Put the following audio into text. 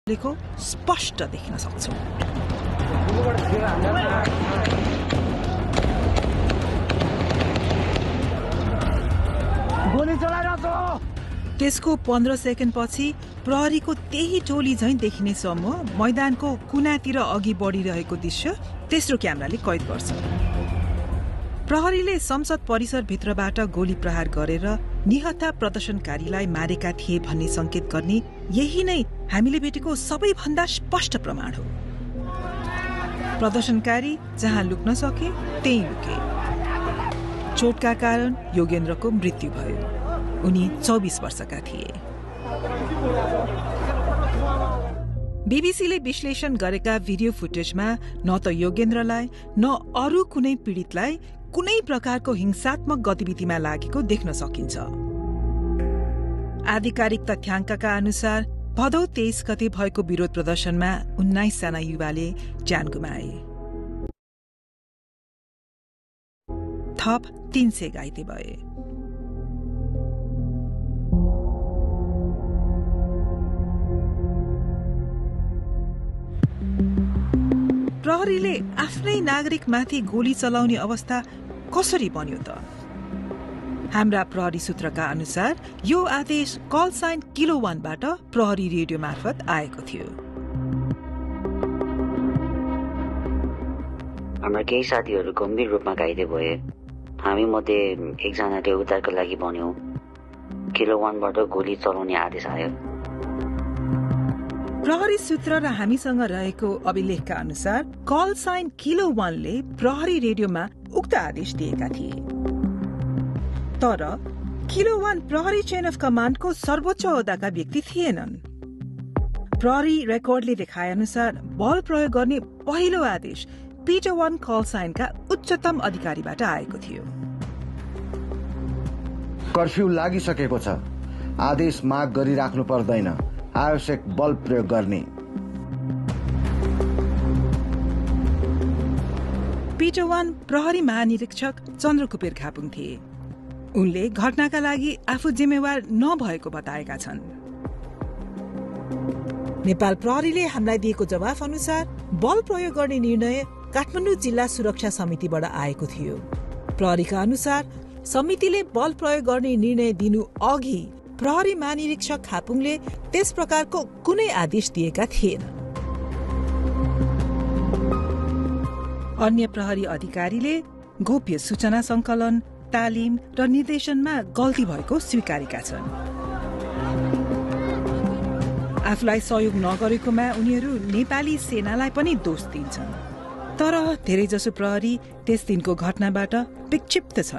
लेको स्पष्ट देख्न सक्छौं। त्यसको 15 सेकेन्डपछि प्रहरीको त्यही टोली झैं देखिने समूह मैदानको कुनातिर अघि बढिरहेको दृश्य तेस्रो क्यामेराले कैद गर्छ। प्रहरीले संसद परिसर भित्रबाट गोली प्रहार गरेर निहत्था प्रदर्शनकारीलाई मारेका थिए भन्ने संकेत गर्ने यही नै हामीले भेटेको सबैभन्दा स्पष्ट प्रमाण हो। प्रदर्शनकारी जहाँ लुक्न सके त्यही लुके। चोटका कारण योगेन्द्रको मृत्यु भयो। उनी 24 वर्षका थिए। बीबीसीले विश्लेषण गरेका भिडियो फुटेजमा न त योगेन्द्रलाई न अरू कुनै पीडितलाई कुनै प्रकारको हिंसात्मक गतिविधिमा लागेको देख्न सकिन्छ। आधिकारिक तथ्याङ्कका अनुसार भदौ 23 गते भएको विरोध प्रदर्शनमा 19 जना युवाले ज्यान गुमाए। थप 300 घाइते भए। प्रहरीले आफ्नै नागरिकमाथि गोली चलाउने अवस्था कसरी बन्यो त? हाम्रा प्रहरी सूत्रका अनुसार यो आदेश कल साइन किलो 1 बाट प्रहरी रेडियो मार्फत आएको थियो। हाम्रा केही साथीहरू गम्भीर रूपमा घाइते भए। हामी मध्ये एकजनाले उद्धारको लागि भन्यो। किलो 1 बाट गोली चलाउने आदेश आयो। प्रहरी सूत्र र हामीसँग रहेको अभिलेखका अनुसार कल साइन किलो 1 ले प्रहरी रेडियोमा उक्त आदेश दिएका थिए। तर किलो 1 प्रहरी चेन अफ कमान्डको सर्वोच्च ओहदाका व्यक्ति थिएनन्। प्रहरी रेकर्डले देखाए अनुसार बल प्रयोग गर्ने पहिलो आदेश पिटर 1 कल साइनका उच्चतम अधिकारीबाट आएको थियो। कर्फ्यू लागिसकेको छ। आदेश माग गरिराख्नु पर्दैन। आवश्यक बल प्रयोग गर्ने। पिटर 1 प्रहरी महानिरीक्षक चन्द्रकुपेर खापुङ थिए। उनले घटनाका लागि आफू जिम्मेवार नभएको बताएका छन्। नेपाल प्रहरीले हामीलाई दिएको जवाफ अनुसार बल प्रयोग गर्ने निर्णय काठमाडौँ जिल्ला सुरक्षा समितिबाट आएको थियो। प्रहरीका अनुसार समितिले बल प्रयोग गर्ने निर्णय दिनु अघि प्रहरी महानिरीक्षक खापुङले त्यस प्रकारको कुनै आदेश दिएका थिएन। अन्य प्रहरी अधिकारीले गोप्य सूचना संकलन, तालिम र निर्देशनमा गल्ती भएको स्वीकारेका छन्। आफूलाई सहयोग नगरेकोमा उनीहरू नेपाली सेनालाई पनि दोष दिन्छन्। तर धेरैजसो प्रहरी त्यस दिनको घटनाबाट विक्षिप्त छन्।